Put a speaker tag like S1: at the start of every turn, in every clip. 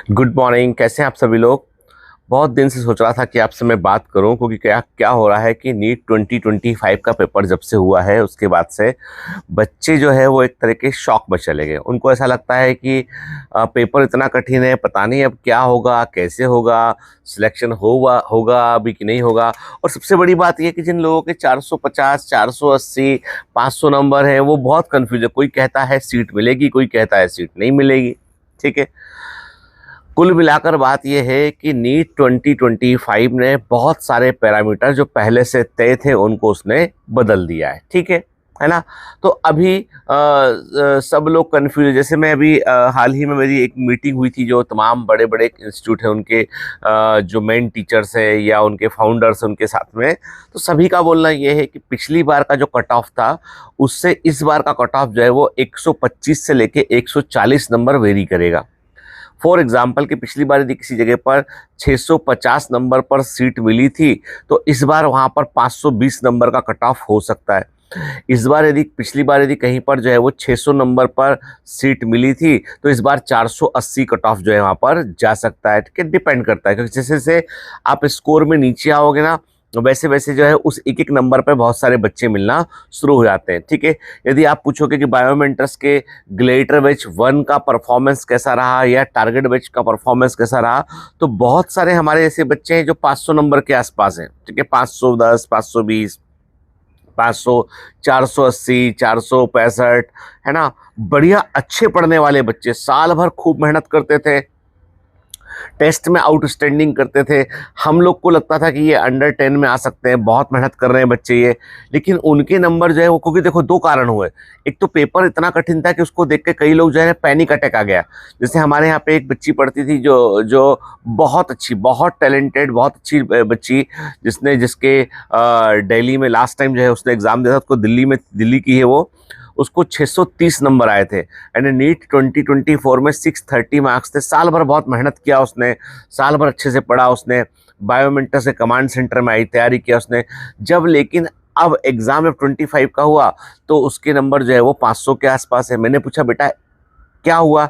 S1: Good morning. कैसे हैं आप सभी लोग। बहुत दिन से सोच रहा था कि आपसे मैं बात करूं, क्योंकि क्या क्या हो रहा है कि नीट 2025 का पेपर जब से हुआ है उसके बाद से बच्चे जो है वो एक तरह के शॉक में चले गए। उनको ऐसा लगता है कि पेपर इतना कठिन है, पता नहीं अब क्या होगा, कैसे होगा, सिलेक्शन होगा होगा अभी कि नहीं होगा। और सबसे बड़ी बात यह कि जिन लोगों के 450, 480, 500 नंबर है वो बहुत कन्फ्यूज है। कोई कहता है सीट मिलेगी, कोई कहता है सीट नहीं मिलेगी। ठीक है। कुल मिलाकर बात यह है कि नीट 2025 ने बहुत सारे पैरामीटर जो पहले से तय थे उनको उसने बदल दिया है। ठीक है ना। तो अभी सब लोग कन्फ्यूज। जैसे मैं अभी हाल ही में मेरी एक मीटिंग हुई थी जो तमाम बड़े बड़े इंस्टीट्यूट हैं उनके जो मेन टीचर्स हैं या उनके फाउंडर्स उनके साथ में। तो सभी का बोलना यह है कि पिछली बार का जो कट ऑफ था उससे इस बार का कट ऑफ जो है वो 125 से लेके 140 नंबर वेरी करेगा। फॉर एग्जाम्पल कि पिछली बार यदि किसी जगह पर 650 नंबर पर सीट मिली थी तो इस बार वहां पर 520 नंबर का कट ऑफ हो सकता है। इस बार यदि पिछली बार यदि कहीं पर जो है वो 600 नंबर पर सीट मिली थी तो इस बार 480 कट ऑफ जो है वहां पर जा सकता है। ठीक है। डिपेंड करता है क्योंकि जैसे जैसे आप स्कोर में नीचे आओगे ना वैसे वैसे जो है उस एक एक नंबर पर बहुत सारे बच्चे मिलना शुरू हो जाते हैं। ठीक है। यदि आप पूछोगे कि बायोमेंटर्स के ग्लेटर बैच 1 का परफॉर्मेंस कैसा रहा या टारगेट बैच का परफॉर्मेंस कैसा रहा, तो बहुत सारे हमारे ऐसे बच्चे हैं जो 500 नंबर के आसपास हैं। ठीक है। 510, 520, 500, 480, 465, है ना। बढ़िया अच्छे पढ़ने वाले बच्चे साल भर खूब मेहनत करते थे, टेस्ट में आउटस्टैंडिंग करते थे। हम लोग को लगता था कि ये अंडर 10 में आ सकते हैं, बहुत मेहनत कर रहे हैं बच्चे ये। लेकिन उनके नंबर जो है वो, क्योंकि देखो दो कारण हुए। एक तो पेपर इतना कठिन था कि उसको देख के कई लोग जो है पैनिक अटैक आ गया। जैसे हमारे यहाँ पे एक बच्ची पढ़ती थी जो जो बहुत अच्छी, बहुत टैलेंटेड, बहुत अच्छी बच्ची, जिसके दिल्ली में लास्ट टाइम जो है उसने एग्जाम दिया था। उसको दिल्ली की है वो। उसको 630 नंबर आए थे एंड नीट 2024 में 630 मार्क्स थे। साल भर बहुत मेहनत किया उसने, साल भर अच्छे से पढ़ा उसने, बायोमेंटर से कमांड सेंटर में आई, तैयारी किया उसने। जब लेकिन अब एग्जाम जब 25 का हुआ तो उसके नंबर जो है वो 500 के आसपास है। मैंने पूछा बेटा क्या हुआ,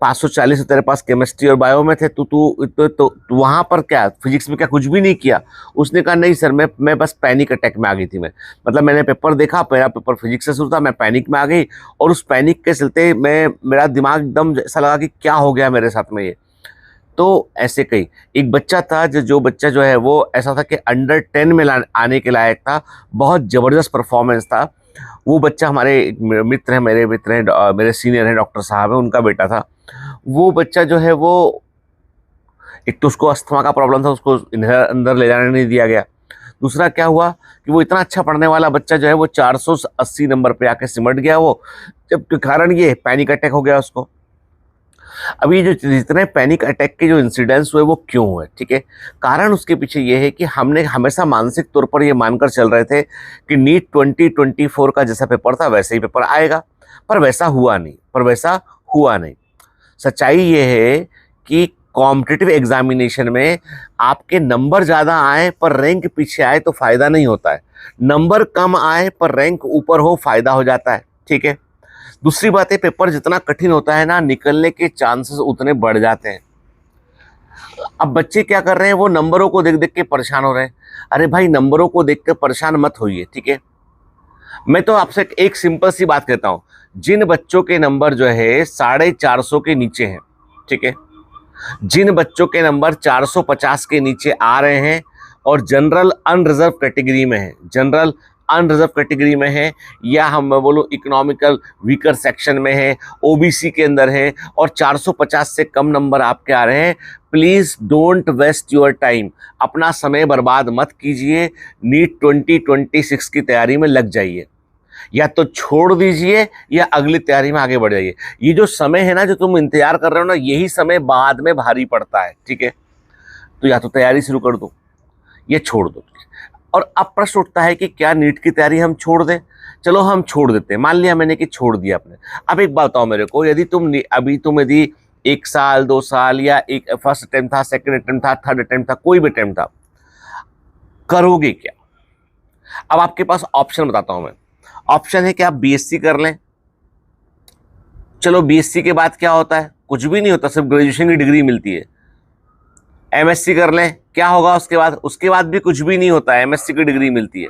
S1: 540 तेरे पास केमिस्ट्री और बायो में थे, तू वहां पर क्या फिजिक्स में क्या कुछ भी नहीं किया। उसने कहा नहीं सर, मैं बस पैनिक अटैक में आ गई थी। मैं मतलब मैंने पेपर देखा, मेरा पेपर फिजिक्स से शुरू था, मैं पैनिक में आ गई और उस पैनिक के चलते मेरा दिमाग एकदम ऐसा लगा कि क्या हो गया मेरे साथ में ये। तो ऐसे कई एक बच्चा था जो बच्चा जो है वो ऐसा था कि अंडर 10 में आने के लायक था, बहुत ज़बरदस्त परफॉर्मेंस था। वो बच्चा हमारे एक मित्र हैं, मेरे मित्र हैं, मेरे सीनियर हैं, डॉक्टर साहब हैं, उनका बेटा था। वो बच्चा जो है वो, एक तो उसको अस्थमा का प्रॉब्लम था, उसको अंदर ले जाने नहीं दिया गया। दूसरा क्या हुआ कि वो इतना अच्छा पढ़ने वाला बच्चा जो है वो 480 नंबर पे आके सिमट गया वो। जब कारण ये पैनिक अटैक हो गया उसको। अभी जो जितने पैनिक अटैक के जो इंसिडेंट्स हुए वो क्यों हुए, ठीक है। कारण उसके पीछे ये है कि हमने हमेशा मानसिक तौर पर ये मानकर चल रहे थे कि नीट 2024 का जैसा पेपर था वैसे ही पेपर आएगा, पर वैसा हुआ नहीं, सच्चाई ये है कि कॉम्पिटिटिव एग्जामिनेशन में आपके नंबर ज़्यादा आए पर रैंक पीछे आए तो फायदा नहीं होता है। नंबर कम आए पर रैंक ऊपर हो, फायदा हो जाता है। ठीक है। दूसरी बात है, पेपर जितना कठिन होता है ना, निकलने के चांसेस उतने बढ़ जाते हैं। अब बच्चे क्या कर रहे हैं, वो नंबरों को देख देख के परेशान हो रहे हैं। अरे भाई, नंबरों को देख के परेशान मत होइए। ठीक है। मैं तो आपसे एक सिंपल सी बात कहता हूं, जिन बच्चों के नंबर जो है 450 के नीचे हैं, ठीक है, जिन बच्चों के नंबर 450 के नीचे आ रहे हैं और जनरल अनरिजर्व कैटेगरी में है, जनरल अनरिजर्व कैटेगरी में है, या हम बोलो इकोनॉमिकल वीकर सेक्शन में है, ओबीसी के अंदर है, और 450 से कम नंबर आपके आ रहे हैं, please don't waste your time. अपना समय बर्बाद मत कीजिए। नीट 2026 की तैयारी में लग जाइए, या तो छोड़ दीजिए या अगली तैयारी में आगे बढ़ जाइए। ये जो समय है ना, जो तुम इंतजार कर रहे हो ना, यही समय बाद में भारी पड़ता है। ठीक है। तो या तो तैयारी शुरू कर दो या छोड़ दो। और अब प्रश्न उठता है कि क्या नीट की तैयारी हम छोड़ दें। चलो हम छोड़ देते हैं, मान लिया मैंने कि छोड़ दिया आपने। अब एक बात बताओ मेरे को, यदि तुम यदि 1 साल 2 साल या एक फर्स्ट अटेम्प्ट था, सेकंड अटेम्प्ट था, थर्ड अटेम्प्ट था, कोई भी अटेम्प्ट था, करोगे क्या। अब आपके पास ऑप्शन बताता हूं मैं। ऑप्शन है कि आप बीएससी कर लें। चलो बीएससी के बाद क्या होता है, कुछ भी नहीं होता, सिर्फ ग्रेजुएशन की डिग्री मिलती है। एमएससी कर लें, क्या होगा उसके बाद? उसके बाद भी कुछ भी नहीं होता, एमएससी की डिग्री मिलती है।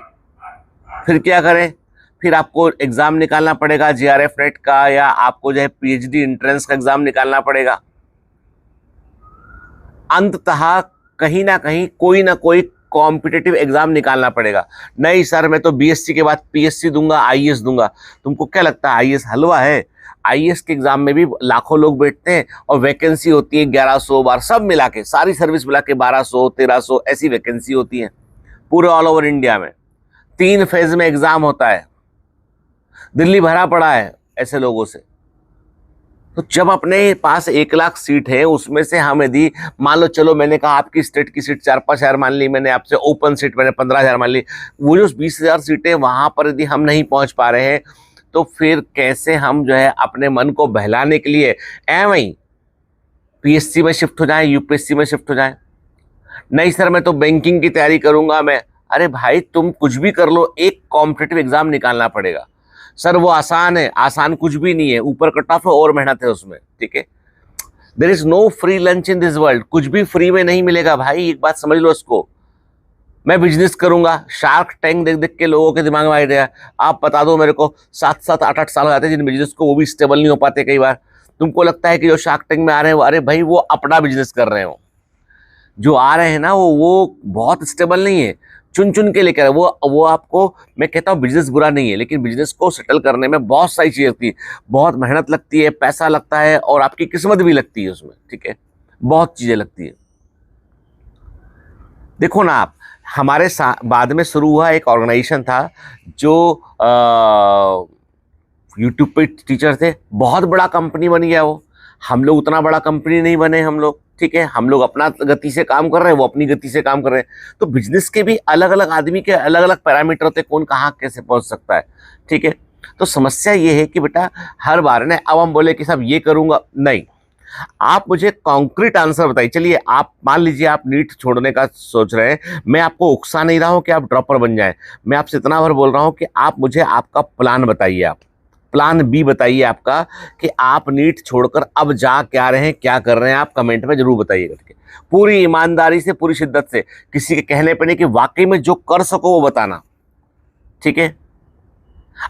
S1: फिर क्या करें? फिर आपको एग्जाम निकालना पड़ेगा जेआरएफ नेट का, या आपको जो है पीएचडी एंट्रेंस का एग्जाम निकालना पड़ेगा। अंततः कहीं ना कहीं कोई ना कोई कॉम्पिटिटिव एग्जाम निकालना पड़ेगा। नहीं सर मैं तो बीएससी के बाद पीएससी दूंगा, आईएएस दूंगा। तुमको क्या लगता है आईएएस हलवा है? आईएएस के एग्जाम में भी लाखों लोग बैठते हैं और वैकेंसी होती है 1100 बार, सब मिला के, सारी सर्विस मिला के 1200 1300 ऐसी वैकेंसी होती है पूरे ऑल ओवर इंडिया में। 3 फेज में एग्जाम होता है। दिल्ली भरा पड़ा है ऐसे लोगों से। तो जब अपने पास 1 लाख सीट है, उसमें से हम यदि मान लो, चलो मैंने कहा आपकी स्टेट की सीट 4-5 हज़ार मान ली मैंने, आपसे ओपन सीट मैंने 15,000 मान ली, वो जो 20,000 सीटें वहां पर यदि हम नहीं पहुंच पा रहे हैं, तो फिर कैसे हम जो है अपने मन को बहलाने के लिए वहीं पीएससी में शिफ्ट हो जाए, यूपीएससी में शिफ्ट हो जाए? नहीं सर मैं तो बैंकिंग की तैयारी करूंगा मैं। अरे भाई तुम कुछ भी कर लो, एक कॉम्पिटिटिव एग्जाम निकालना पड़ेगा। सर वो आसान है, आसान कुछ भी नहीं है, ऊपर कट ऑफ है और मेहनत है उसमें, ठीक है। There is no free lunch in this world, कुछ भी फ्री में नहीं मिलेगा भाई, एक बात समझ लो इसको। मैं बिजनेस करूंगा, शार्क टैंक देख देख के लोगों के दिमाग में आइडिया, आप बता दो मेरे को 7-7 8-8 साल हो जाते हैं जिन बिजनेस को, वो भी स्टेबल नहीं हो पाते कई बार। तुमको लगता है कि जो शार्क टैंक में आ रहे हैं, अरे भाई वो अपना बिजनेस कर रहे हो, जो आ रहे हैं ना वो बहुत स्टेबल नहीं है, चुन चुन के लेकर वो आपको, मैं कहता हूँ बिजनेस बुरा नहीं है, लेकिन बिजनेस को सेटल करने में बहुत सारी चीज़ें लगती है, बहुत मेहनत लगती है, पैसा लगता है और आपकी किस्मत भी लगती है उसमें, ठीक है, बहुत चीज़ें लगती है। देखो ना आप, हमारे बाद में शुरू हुआ एक ऑर्गेनाइजेशन था जो यूट्यूब पे टीचर थे, बहुत बड़ा कंपनी बन गया वो। हम लोग उतना बड़ा कंपनी नहीं बने हम लोग, ठीक है, हम लोग अपना गति से काम कर रहे हैं, वो अपनी गति से काम कर रहे हैं। तो बिजनेस के भी अलग अलग आदमी के अलग अलग पैरामीटर होते हैं, कौन कहाँ कैसे पहुंच सकता है, ठीक है। तो समस्या ये है कि बेटा हर बार ना अब हम बोले कि साहब ये करूंगा, नहीं, आप मुझे कॉन्क्रीट आंसर बताइए। चलिए आप मान लीजिए आप नीट छोड़ने का सोच रहे हैं, मैं आपको उकसा नहीं रहा हूं कि आप ड्रॉपर बन जाएं, मैं आपसे इतना बार बोल रहा हूं कि आप मुझे आपका प्लान बताइए, आप प्लान बी बताइए आपका, कि आप नीट छोड़कर अब जा क्या रहे हैं, क्या कर रहे हैं, आप कमेंट में जरूर बताइएगा, ठीक है। पूरी ईमानदारी से, पूरी शिद्दत से, किसी के कहने पर नहीं, कि वाकई में जो कर सको वो बताना, ठीक है।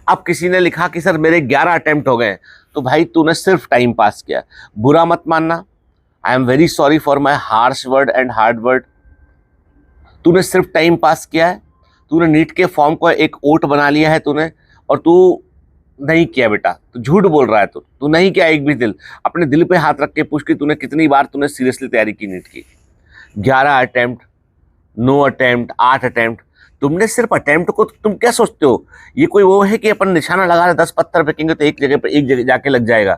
S1: अब किसी ने लिखा कि सर मेरे 11 अटेम्प्ट हो गए, तो भाई तूने सिर्फ टाइम पास किया, बुरा मत मानना, I am very sorry for my harsh word and hard word. तूने सिर्फ टाइम पास किया है, तूने नीट के फॉर्म को एक ओट बना लिया है तूने, और तू नहीं किया बेटा, तू झूठ बोल रहा है, तू नहीं किया एक भी दिल। अपने दिल पे हाथ रख के पूछ कि तूने कितनी बार तूने सीरियसली तैयारी की नीट की? 11 अटेम्प्ट, 9 अटेम्प्ट, 8 अटेम्प्ट, तुमने सिर्फ अटेम्प्ट को, तुम क्या सोचते हो ये कोई वो है कि अपन निशाना लगा रहे 10 पत्थर फेंकेंगे तो एक जगह पर एक जगह जाके लग जाएगा?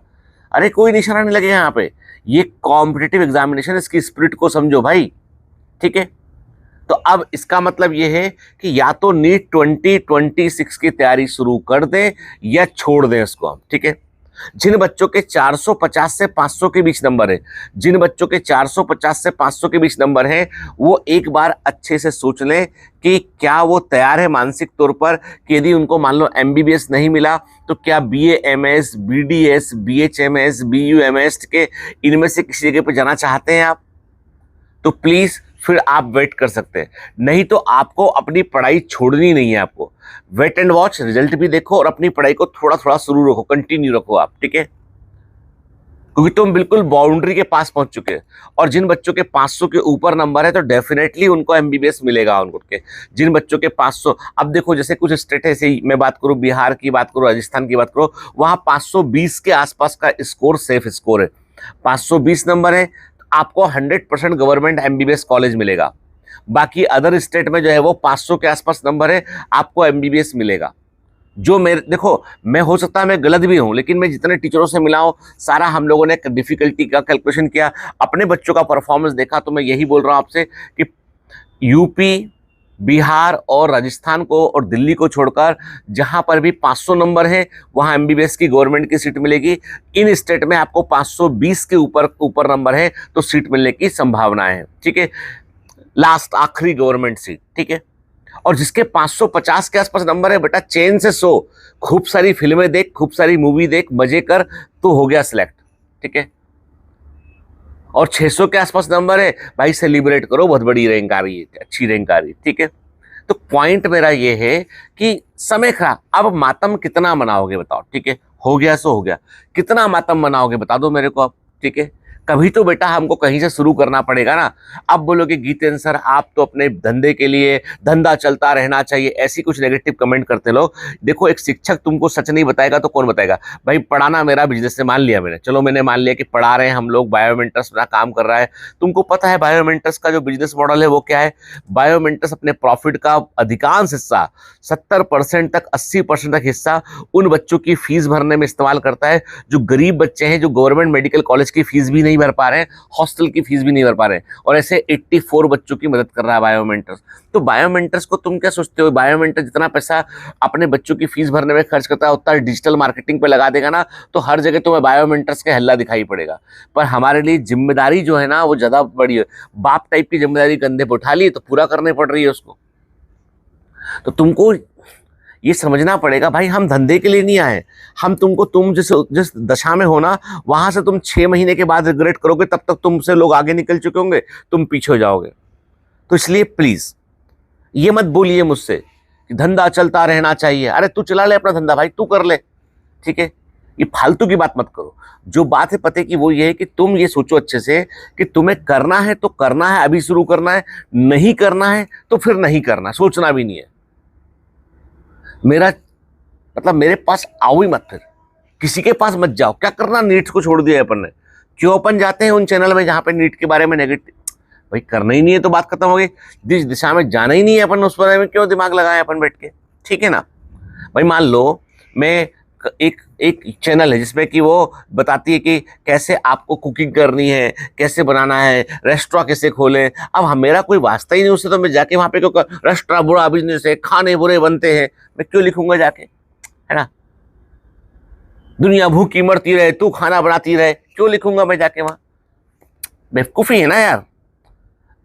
S1: अरे कोई निशाना नहीं लगेगा यहाँ पे, ये कॉम्पिटिटिव एग्जामिनेशन, इसकी स्पिरिट को समझो भाई, ठीक है। तो अब इसका मतलब ये है कि या तो नीट 2026 की तैयारी शुरू कर दें या छोड़ दें इसको हम, ठीक है। जिन बच्चों के 450 से 500 के बीच नंबर है, जिन बच्चों के 450 से 500 के बीच नंबर है, वो एक बार अच्छे से सोच लें कि क्या वो तैयार है मानसिक तौर पर कि यदि उनको मान लो एमबीबीएस नहीं मिला तो क्या बीएएमएस, बीडीएस, बीएचएमएस, बीयूएमएस के इनमें से किसी जगह पर जाना चाहते हैं आप, तो प्लीज फिर आप वेट कर सकते हैं। नहीं तो आपको अपनी पढ़ाई छोड़नी नहीं है, आपको वेट एंड वॉच, रिजल्ट भी देखो और अपनी पढ़ाई को थोड़ा थोड़ा शुरू रखो, कंटिन्यू रखो आप, ठीक है, क्योंकि तुम बिल्कुल बाउंड्री के पास पहुंच चुके हैं। और जिन बच्चों के 500 के ऊपर नंबर है तो डेफिनेटली उनको एमबीबीएस मिलेगा उनको के। जिन बच्चों के 500, अब देखो जैसे कुछ स्टेट है, से मैं बात करूं बिहार की बात करूं, राजस्थान की बात करूं, वहां 520 के आसपास का स्कोर सेफ स्कोर है, 520 नंबर है, आपको 100% गवर्नमेंट एमबीबीएस कॉलेज मिलेगा। बाकी अदर स्टेट में जो है वो 500 के आसपास नंबर है, आपको एमबीबीएस मिलेगा। जो मेरे, देखो मैं हो सकता है मैं गलत भी हूं, लेकिन मैं जितने टीचरों से मिला हूं सारा हम लोगों ने डिफिकल्टी का कैलकुलेशन किया, अपने बच्चों का परफॉर्मेंस देखा, तो मैं यही बोल रहा हूं आपसे कि यूपी, बिहार और राजस्थान को और दिल्ली को छोड़कर जहां पर भी 500 नंबर है वहां एमबीबीएस की गवर्नमेंट की सीट मिलेगी। इन स्टेट में आपको 520 के ऊपर नंबर है तो सीट मिलने की संभावना है, ठीक है, लास्ट आखिरी गवर्नमेंट सीट, ठीक है। और जिसके 550 के आसपास नंबर है, बेटा चैन से सो, खूब सारी फिल्में देख, खूब सारी मूवी देख, मजे कर, तो हो गया सिलेक्ट, ठीक है। और 600 के आसपास नंबर है भाई, सेलिब्रेट करो, बहुत बड़ी रैंक आ रही है, अच्छी रैंक आ रही है, ठीक है। तो पॉइंट मेरा ये है कि समय खराब, अब मातम कितना मनाओगे बताओ, ठीक है। हो गया सो हो गया, कितना मातम मनाओगे बता दो मेरे को अब, ठीक है। कभी तो बेटा हमको कहीं से शुरू करना पड़ेगा ना। अब बोलोगे गीतेंद्र सर आप तो अपने धंधे के लिए, धंधा चलता रहना चाहिए, ऐसी कुछ नेगेटिव कमेंट करते लोग। देखो एक शिक्षक तुमको सच नहीं बताएगा तो कौन बताएगा भाई। पढ़ाना मेरा बिजनेस है, मान लिया मैंने, चलो मैंने मान लिया कि पढ़ा रहे हैं हम लोग, बायोमेंटर्स अपना काम कर रहा है। तुमको पता है बायोमेंटर्स का जो बिजनेस मॉडल है वो क्या है। बायोमेंटर्स अपने प्रॉफिट का अधिकांश हिस्सा, 70% तक 80% तक हिस्सा उन बच्चों की फीस भरने में इस्तेमाल करता है जो गरीब बच्चे हैं, जो गवर्नमेंट मेडिकल कॉलेज की फीस भी नहीं भर पा रहे हैं, हॉस्टल की फीस भी नहीं भर पा रहे हैं, और ऐसे 84 बच्चों की मदद कर रहा है बायोमेंटर्स। तो बायोमेंटर्स को तुम क्या सोचते हो, बायोमेंटर जितना पैसा अपने बच्चों की फीस भरने में खर्च करता है उतना डिजिटल मार्केटिंग पे लगा देगा ना, तो हर जगह तुम्हें बायोमेंटर्स का हल्ला दिखाई पड़ेगा। पर हमारे लिए जिम्मेदारी जो है ना वो ज्यादा बड़ी है। बाप टाइप की जिम्मेदारी कंधे पर उठा ली तो पूरा करनी पड़ रही है उसको। तो तुमको ये समझना पड़ेगा भाई, हम धंधे के लिए नहीं आए। हम तुमको, तुम जिस दशा में हो ना, वहां से तुम 6 महीने के बाद रिग्रेट करोगे, तब तक तुमसे लोग आगे निकल चुके होंगे, तुम पीछे हो जाओगे। तो इसलिए प्लीज ये मत बोलिए मुझसे कि धंधा चलता रहना चाहिए। अरे तू चला ले अपना धंधा भाई, तू कर ले, ठीक है। ये फालतू की बात मत करो। जो बात है पते की वो ये है कि तुम ये सोचो अच्छे से कि तुम्हें करना है तो करना है, अभी शुरू करना है, नहीं करना है तो फिर नहीं करना, सोचना भी नहीं है। मेरा मतलब मेरे पास आओ ही मत, फिर किसी के पास मत जाओ। क्या करना, नीट को छोड़ दिया अपन ने, क्यों अपन जाते हैं उन चैनल में जहां पे नीट के बारे में नेगेटिव, भाई करना ही नहीं है तो बात खत्म हो गई। जिस दिशा में जाना ही नहीं है अपन, उस बारे में क्यों दिमाग लगाए अपन बैठ के, ठीक है ना। भाई मान लो मैं एक चैनल है जिसमें कि वो बताती है कि कैसे आपको कुकिंग करनी है, कैसे बनाना है, रेस्टोरेंट कैसे खोलें। अब मेरा कोई वास्ता ही नहीं उससे, तो मैं जाके वहां पे क्यों, रेस्टोरेंट बुरा बिजनेस है, खाने बुरे बनते हैं, मैं क्यों लिखूंगा जाके, है ना। दुनिया भूखी मरती रहे, तू खाना बनाती रहे, क्यों लिखूंगा मैं जाके वहां। बेवकूफी है ना यार।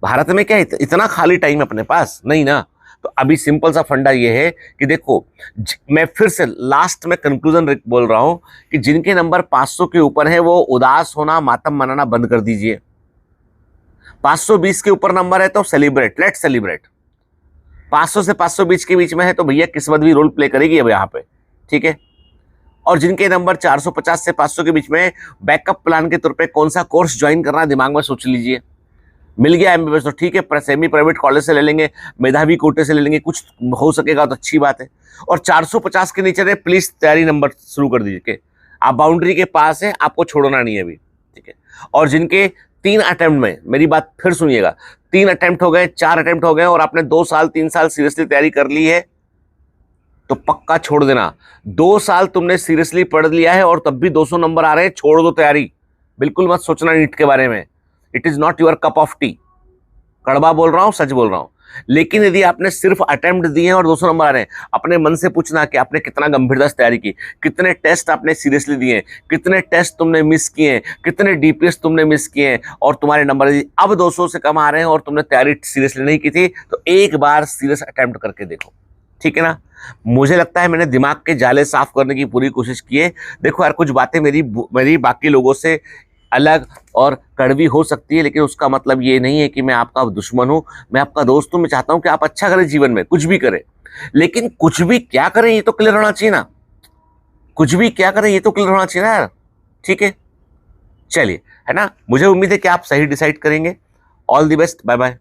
S1: भारत में क्या इतना खाली टाइम अपने पास नहीं ना। तो अभी सिंपल सा फंडा ये है कि देखो, मैं फिर से लास्ट में कंक्लूजन बोल रहा हूं कि जिनके नंबर 500 के ऊपर है वो उदास होना, मातम मनाना बंद कर दीजिए। 520 के ऊपर नंबर है तो सेलिब्रेट, लेट सेलिब्रेट। 500 से 520 के बीच में है तो भैया किस्मत भी रोल प्ले करेगी अब यहाँ पे, ठीक है। और जिनके नंबर 450 से 500 के बीच में, बैकअप प्लान के तौर पे कौन सा कोर्स ज्वाइन करना है दिमाग में सोच लीजिए। मिल गया एमबीबीएस तो ठीक है, सेमी प्राइवेट कॉलेज से ले लेंगे, मेधावी कोटे से ले लेंगे, कुछ हो सकेगा तो अच्छी बात है। और 450 के नीचे रहे प्लीज तैयारी नंबर शुरू कर दीजिए कि आप बाउंड्री के पास है, आपको छोड़ना नहीं है अभी, ठीक है। और जिनके 3 अटेम्प्ट में, मेरी बात फिर सुनिएगा, 3 अटेम्प्ट हो गए, 4 अटेम्प्ट हो गए और आपने 2 साल 3 साल सीरियसली तैयारी कर ली है तो पक्का छोड़ देना। 2 साल तुमने सीरियसली पढ़ लिया है और तब भी 200 नंबर आ रहे हैं, छोड़ दो तैयारी। बिल्कुल मत सोचना नीट के बारे में, it is not your cup of T. कड़वा बोल रहा हूं, सच बोल रहा हूं। लेकिन यदि आपने सिर्फ अटेम्प्ट दिए हैं और 200 नंबर आ रहे हैं, अपने मन से पूछना कि आपने कितना गंभीरता से तैयारी की, कितने टेस्ट आपने सीरियसली दिए, कितने टेस्ट तुमने मिस किए, कितने डीपीएस तुमने मिस किए और तुम्हारे नंबर अब 200 से कम आ रहे हैं और तुमने तैयारी सीरियसली नहीं की थी, तो एक बार सीरियस अटेम्प्ट करके देखो, ठीक है ना। मुझे लगता है मैंने दिमाग के जाले साफ करने की पूरी कोशिश की है। देखो यार, कुछ बातें मेरी बाकी लोगों से अलग और कड़वी हो सकती है, लेकिन उसका मतलब ये नहीं है कि मैं आपका दुश्मन हूं, मैं आपका दोस्त हूं। मैं चाहता हूं कि आप अच्छा करें जीवन में, कुछ भी करें, लेकिन कुछ भी क्या करें ये तो क्लियर होना चाहिए ना। कुछ भी क्या करें ये तो क्लियर होना चाहिए ना यार, ठीक है। चलिए, है ना, मुझे उम्मीद है कि आप सही डिसाइड करेंगे। All the best, bye bye.